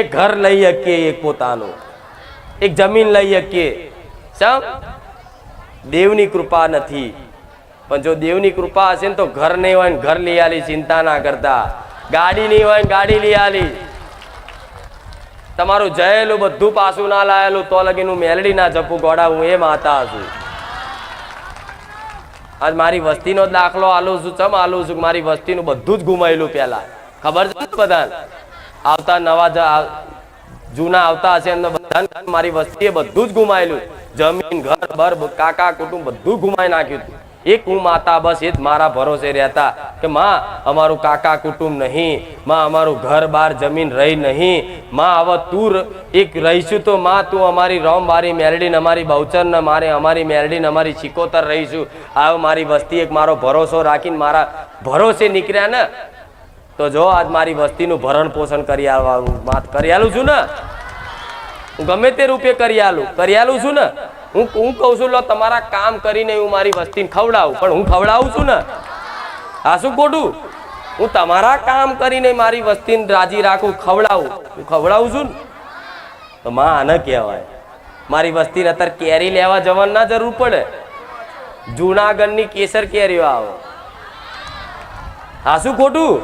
એક ઘર લઈ શકીએ, એક પોતાનું એક જમીન લઈ શકીએ. સમ દેવની કૃપા નથી. પણ જો દેવની કૃપા હશે ને તો ઘર નહીં હોય ને ઘર લઈ આલી, ચિંતા ના કરતા. ગાડી નહીં હોય ને ગાડી લઈ આલી. તમારું જયેલું બધું પાછું ના લાયેલું તો લગીન હું મેલડી ના જપું ગોડા, હું એ માતા છું. આજ મારી વસ્તીનો દાખલો આલું છું. ચમ આલું છું? મારી વસ્તીનું બધું જ ગુમાયેલું. પેલા ખબર છે બધા આવતા નવા જૂના આવતા હશે એમને બધા મારી વસ્તીએ બધું જ ગુમાયેલું. જમીન, ઘર, બર, કાકા, કુટુંબ બધું ગુમાઈ નાખ્યું હતું. એક હું માતા, બસ એ જ મારા ભરોસે રહેતા કે માં અમારું કાકા કુટુંબ નહીં, માં અમારું ઘર બાર જમીન રહી નહીં, માં હવે તું એક રહીશું તો માં તું અમારી રોમવારી મેલડી ને અમારી બહુચર ને મારે અમારી મેલડી ને અમારી ચિકોતર રહીશું. આવ મારી વસ્તી એક મારો ભરોસો રાખીને મારા ભરોસે નીકળ્યા ને તો જો આજ મારી વસ્તીનું ભરણ પોષણ કરી આલું છું ને. હું ગમે તે રૂપે કરી આલું છું ને. હું કહું છું લો તમારા કામ કરીને હું મારી વસ્તીને ખવડાવું, પણ હું ખવડાવું છું ને. આ શું ખોટું? હું તમારા કામ કરીને મારી વસ્તીને રાજી રાખું, ખવડાવું. હું ખવડાવું છું ને. તો માં આને કહેવાય. મારી વસ્તીને અત્યારે કેરી લેવા જવાની ના જરૂર પડે. જૂનાગઢની કેસર કેરીઓ આવે. આ શું ખોટું?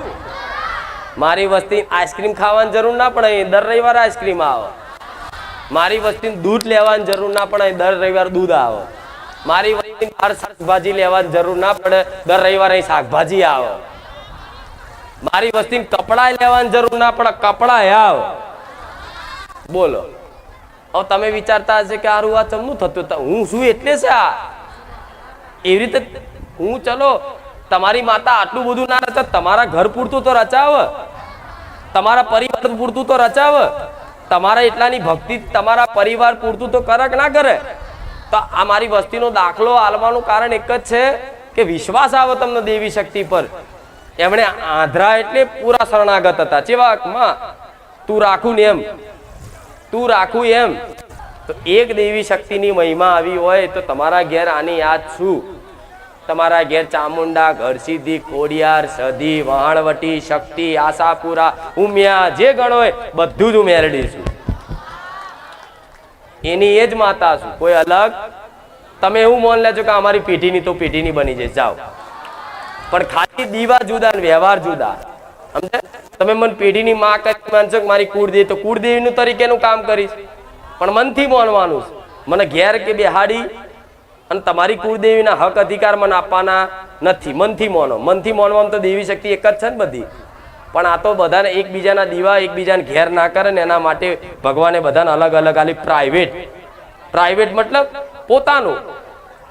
મારી વસ્તી આઈસ્ક્રીમ ખાવાની જરૂર ના પડે, દર રવિવારે આઈસ્ક્રીમ આવે. મારી વસ્તીને દૂધ લેવાની જરૂર ના પડે, દર રવિવારે દૂધ આવે. મારી વસ્તીને શાકભાજી લેવાની જરૂર ના પડે, દર રવિવારે શાકભાજી આવે. મારી વસ્તીને કપડા લેવાની જરૂર ના પડે, કપડા આવે. બોલો હવે તમે વિચારતા હશે કે આરું આ ચમનું થતું, હું શું એટલે છે આ એવી રીતે હું? ચલો તમારી માતા આટલું બધું ના રચે, તમારા ઘર પૂરતું તો રચાવ, તમારા પરિવાર પૂરતું તો રચાવ. તમારા એટલાની ભક્તિ તમારા પરિવાર પૂરતું તો કરે કે ના કરે? તો આ મારી વસ્તીનો દાખલો આલવાનું કારણ એક જ છે કે વિશ્વાસ આવે તમને દેવી શક્તિ પર. એમણે આંધ્રા એટલે પૂરા શરણાગત હતા. ચેવા માં તું રાખું ને એમ, તું રાખું એમ. તો એક દેવી શક્તિની મહિમા આવી હોય તો તમારા ઘેર આની યાદ શું? તમારા ઘેર ચામુંડા, ઘરસિદ્ધિ, ખોડિયાર, સધી, વહાણવટી, શક્તિ, આશાપુરા, ઉમિયા જે ગણો હોય બધું જ હું મેળડી છું. એની એ જ માતા છું, કોઈ અલગ. તમે એવું મોન લેજો કે અમારી પેઢીની તો પેઢીની બની જાય, જાઓ. પણ ખાલી દીવા જુદા ને વ્યવહાર જુદા. સમજે? તમે મને પેઢીની માં કરી માનશો કે મારી કુળદેવી, તો કુળદેવીનું તરીકેનું કામ કરીશ, પણ મનથી માનવાનું છે. મને ઘેર કે બેહાડી અને તમારી કુળદેવીના હક અધિકાર મને આપવાના નથી. મનથી માનો. મનથી માનવામાં તો દેવી શક્તિ એક જ છે ને બધી. પણ આ તો બધાને એકબીજાના દીવા એકબીજાને ઘેર ના કરે ને એના માટે ભગવાને બધાને અલગ અલગ આલી. પ્રાઇવેટ મતલબ પોતાનું.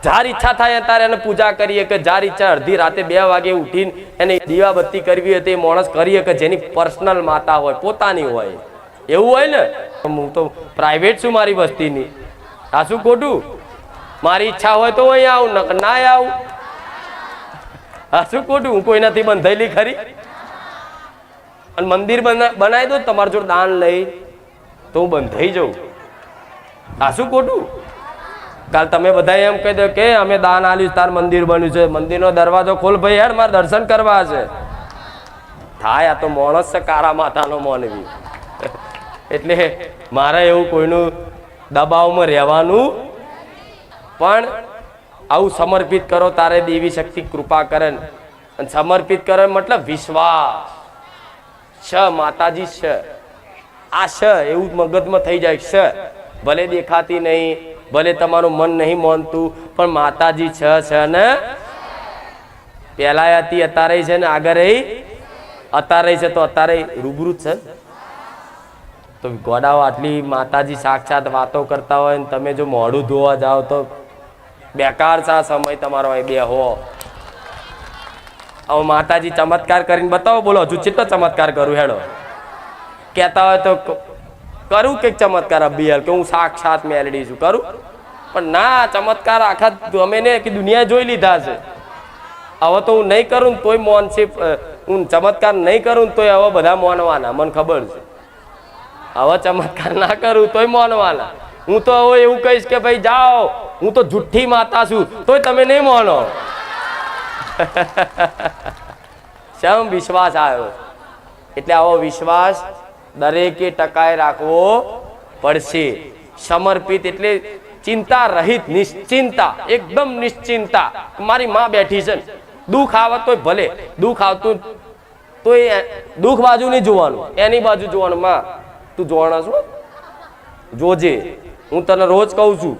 જાર ઈચ્છા થાય ત્યારે એને પૂજા કરીએ, કે જાર ઈચ્છા અડધી રાતે 2 વાગે ઉઠીને એને દીવા બત્તી કરવી હોય તે માણસ કરીએ, કે જેની પર્સનલ માતા હોય, પોતાની હોય. એવું હોય ને. હું તો પ્રાઇવેટ છું મારી વસ્તીની. આ શું ખોટું? મારી ઈચ્છા હોય તો અહીં આવું, ના આવું. આ શું ખોટું? હું કોઈ નથી બંધાયેલી ખરી. અને મંદિર બનાવી દો તમારા જોડે દાન લઈ તો હું બંધાઈ જાઉં. આ શું ખોટું? કાલ તમે બધા એમ કહી દો કે અમે દાન આલ્યું, તાર મંદિર બન્યું છે, મંદિરનો દરવાજો ખોલ ભાઈ, યાર મારે દર્શન કરવા છે. થાય આ તો માણસ છે, કારા માતાનો મોનવી. એટલે મારે એવું કોઈનું દબાવમાં રહેવાનું. પણ આવું સમર્પિત કરો તારે દેવી શક્તિ કૃપા કરે. અને સમર્પિત કરે મતલબ વિશ્વાસ છે, માતાજી છે. આ છે એવું મગજમાં થઈ જાય છે. ભલે દેખાતી નહીં, ભલે તમારું મન નહીં માનતું, પણ માતાજી છે ને. પેલા હતી, અત્યારે છે ને, આગળ અત્યારે છે તો અત્યારે રૂબરૂ જ છે. તો ગોડાઓ આટલી માતાજી સાક્ષાત વાતો કરતા હોય ને તમે જો મોઢું ધોવા જાઓ તો બેકાર છે સમય તમારો. અહીં બે હો હવે માતાજી ચમત્કાર કરીને બતાવો. બોલો હજુ કેટલો ચમત્કાર કરું? હેડો કહેતા હોય તો કરું કે ચમત્કાર અભિયાન કે હું સાક્ષાત મેલડી છું, કરું. પણ ના, ચમત્કાર આખા અમે ને કે દુનિયા જોઈ લીધા છે. હવે તો હું નહીં કરું ને તોય મોન છે. હું ચમત્કાર નહીં કરું ને તોય હવે બધા મોનવાના, મને ખબર છે. હવે ચમત્કાર ના કરું તોય માનવાના. હું તો હવે એવું કહીશ કે ભાઈ જાઓ, હું તો જુઠ્ઠી માતા છું, તોય તમે નહીં માનો. શમ વિશ્વાસ આવ્યો. એટલે આવો વિશ્વાસ દરેકે ટકાએ રાખવો પડશે. સમર્પિત એટલે ચિંતા રહિત, નિશ્ચિંતા, એકદમ નિશ્ચિંતા. મારી માં બેઠી છે, દુઃખ આવત તોય ભલે, દુઃખ આવતું તો એ દુઃખ બાજુ નહીં જોવાનું, એની બાજુ જોવાનું. માં તું જોવાના છો, જોજે, હું તને રોજ કહું છું.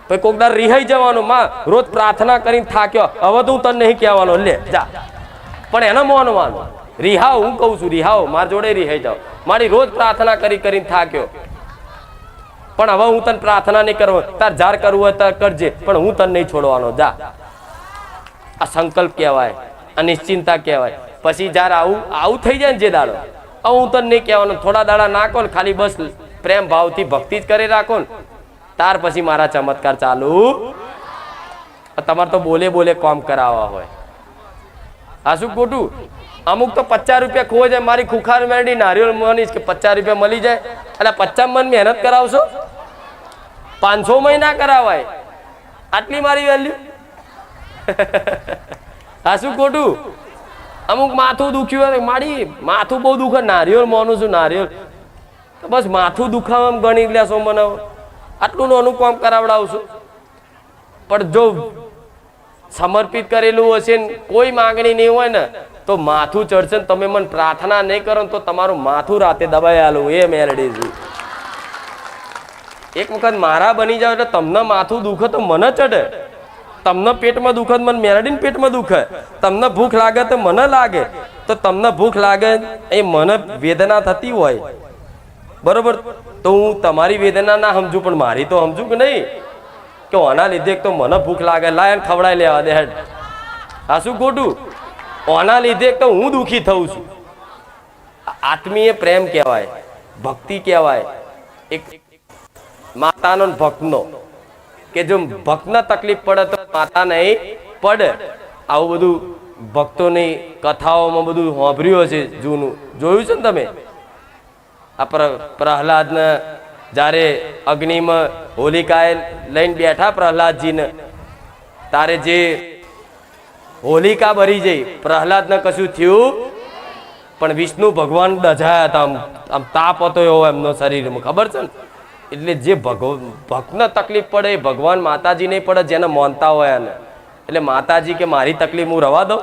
પછી કોક દર રિહાઈ જવાનું, માં રોજ પ્રાર્થના કરીને થાક્યો, હવે તો હું તને નહીં કહેવાનો, લે જા. પણ એને માનવાનું, રિહાવ, હું કહું છું રિહાવ, મારી જોડે રિહાઈ જાઓ. મારી રોજ પ્રાર્થના કરીને થાક્યો, પણ હવે હું તને પ્રાર્થના નહીં કરવા, તાર જાર કરવું હોય તાર કરજે, પણ હું તને નહીં છોડવાનો, જા. આ સંકલ્પ કહેવાય, આ નિશ્ચિંતા કહેવાય. પછી જ્યારે આવું થઈ જાય ને જે દાડો, હવે હું તને નહીં કહેવાનો, થોડા દાડા નાખો ને, ખાલી બસ પ્રેમ ભાવથી ભક્તિ જ કરી રાખો ને, ત્યાર પછી મારા ચમત્કાર ચાલુ. તમારે તો બોલે બોલે કામ કરાવવા હોય. આ શું ખોટું? અમુક તો 50 રૂપિયા ખોવાઈ જાય. મારી ખુખાર મેળવી નારિયેળ માનીશ કે 50 રૂપિયા મળી જાય, એટલે 50 મન મહેનત કરાવશો, 500 મહિના કરાવાય. આટલી મારી વેલ્યુ. આ શું ખોટું? અમુક માથું દુખ્યું હોય, મારી માથું બહુ દુખે, નારિયેળ માનું છું, નારિયેળ તો બસ માથું દુખાવામાં ગણી લેશો મને, આટલું નાનું કામ કરાવડાવશો. પણ જો સમર્પિત કરેલું હશે ને કોઈ માંગણી નહીં હોય ને, તો માથું ચડશે ને તમે મને પ્રાર્થના નહીં કરો તો તમારું માથું રાતે દબાઈ આલું. એ મેલડી છે. એક વખત મારા બની જાવ એટલે તમને માથું દુખે તો મને ચડે, તમને પેટમાં દુખે મને મેલડીને પેટમાં દુખે, તમને ભૂખ લાગે તો મને લાગે, તો તમને ભૂખ લાગે એ મને વેદના થતી હોય, બરોબર, તો હું તમારી વેદના ના સમજુ પણ મારી તો સમજુ કે નહીં, કે આના લીધે તો મને ભૂખ લાગે, લાય ખવડાવી લેવા દે હેડ. આ શું ખોટું? આના લીધે તો હું દુઃખી થઉં છું. આત્મીય પ્રેમ કહેવાય, ભક્તિ કહેવાય. એક માતાનો ભક્તનો, કે જો ભક્તને તકલીફ પડે તો માતા નહીં પડે. આવું બધું ભક્તોની કથાઓમાં બધું સાંભળ્યું હશે, જૂનું જોયું છે ને તમે. આ પ્રહલાદને જ્યારે અગ્નિમાં હોલિકાએ લઈને બેઠા પ્રહલાદજીને, તારે જે હોલિકા ભરી જઈ, પ્રહલાદને કશું થયું પણ વિષ્ણુ ભગવાન દજાયા હતા, આમ તાપ હતો એવો એમનો શરીરમાં, ખબર છે ને. એટલે જે ભક્તને તકલીફ પડે એ ભગવાન માતાજી નહીં પડે, જેને માનતા હોય એને. એટલે માતાજી કે મારી તકલીફ હું રવા દઉં?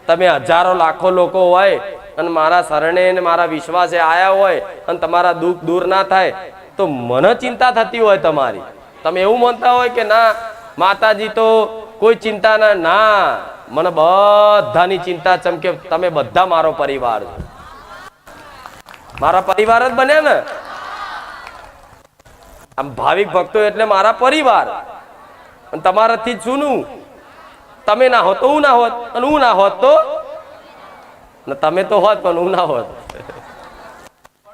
તમે હજારો લાખો લોકો હોય અને મારા શરણે ને મારા વિશ્વાસે આયા હોય અને તમારા દુઃખ દૂર ના થાય તો મને ચિંતા થતી હોય તમારી. તમે એવું માનતા હોય કે ના માતાજી તો કોઈ ચિંતા ના, મને બધાની ચિંતા ચમકે. તમે બધા મારો પરિવાર છો, મારા પરિવાર જ બન્યા ને. આમ ભાવિક ભક્તો એટલે મારા પરિવાર, અને તમારાથી જ સુનું. તમે ના હોત તો હું ના હોત, અને હું ના હોત તો તમે તો હોત પણ હું ના હોત,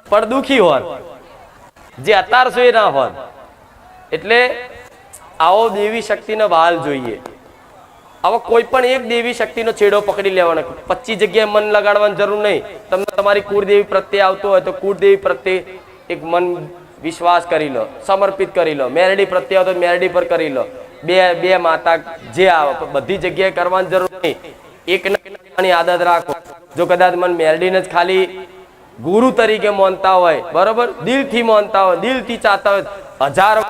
પણ દુખી હોત. જે અત્યાર છો એ ના હોત. એટલે આવો દેવી શક્તિનો વાલ જોઈએ. હવે કોઈ પણ એક દેવી શક્તિનો છેડો પકડી લેવાનો, 25 જગ્યાએ મન લગાડવાની જરૂર નહીં. તમને તમારી કુળદેવી પ્રત્યે આવતો હોય તો કુળદેવી પ્રત્યે એક મન વિશ્વાસ કરી લો, સમર્પિત કરી લો. મેરડી પ્રત્યે આવતો મેરડી પર કરી લો. બે માતા જે આવે બધી જગ્યાએ કરવાની જરૂર નહીં. એકની આદત રાખો. જો કદાચ મન મેરડીને જ ખાલી ગુરુ તરીકે માનતા હોય, બરોબર, દિલથી માનતા હોય, દિલથી ચાહતા હોય, 1000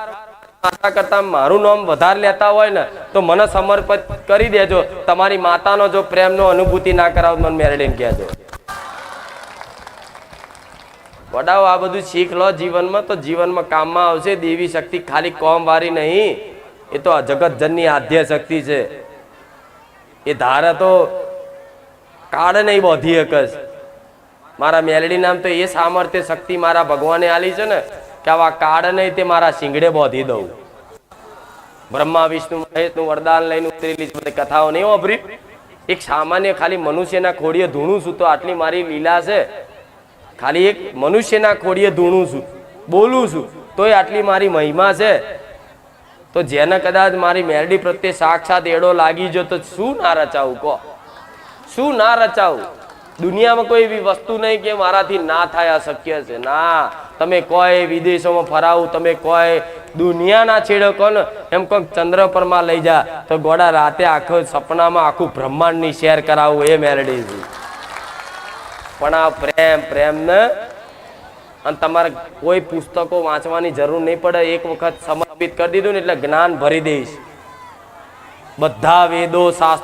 માતા કરતા મારું નામ વધારે લેતા હોય ને, તો મને સમર્પિત કરી દેજો. તમારી માતાનો જો પ્રેમનો અનુભૂતિ ના કરાવો મને મેરડીને કહેજો. વડાઓ આ બધું શીખ લો જીવનમાં, તો જીવનમાં કામમાં આવશે. દેવી શક્તિ ખાલી કોમ વાળી નહીં, એ તો જગતજનની આદ્ય શક્તિ છે. એ ધારે તો કાળ નહીં બોધી એકસ. મારા મેલડી નામ તો એ સામર્થ્ય શક્તિ મારા ભગવાને આલી છે ને, કે આવા કાળ નહીં તે મારા શિંગડે બોધી દઉં. બ્રહ્મા વિષ્ણુ મહેશનું વરદાન લઈને ઉતરેલી બધી કથાઓ નહીં વાપરી. એક સામાન્ય ખાલી મનુષ્યના ખોડીએ ધૂણું છું તો આટલી મારી લીલા છે. ખાલી એક મનુષ્યના ખોડીએ ધૂણું છું, બોલું છું તોય આટલી મારી મહિમા છે. તો જેને કદાચ મારી મેરડી પ્રત્યે સાક્ષાત એડો લાગી જો તો શું ના રચાવું કહો, શું ના રચાવું? દુનિયામાં કોઈ એવી વસ્તુ નહીં કે મારાથી ના થાય, અશક્ય છે. ના, તમે કોઈ વિદેશોમાં ફરાવું, તમે કોઈ દુનિયાના છેડો કહો ને, એમ કોઈ ચંદ્ર પરમાં લઈ જા તો ગોડા રાતે આખો સપનામાં આખું બ્રહ્માંડની શેર કરાવું, એ મેરડી છે. પણ આ પ્રેમ ને અને તમારે કોઈ પુસ્તકો વાંચવાની જરૂર નહીં પડે. એક વખત સમર્પિત કરી દીધું ને એટલે જ્ઞાન ભરી દઈશ. બધા વેદો શાસ્ત્રો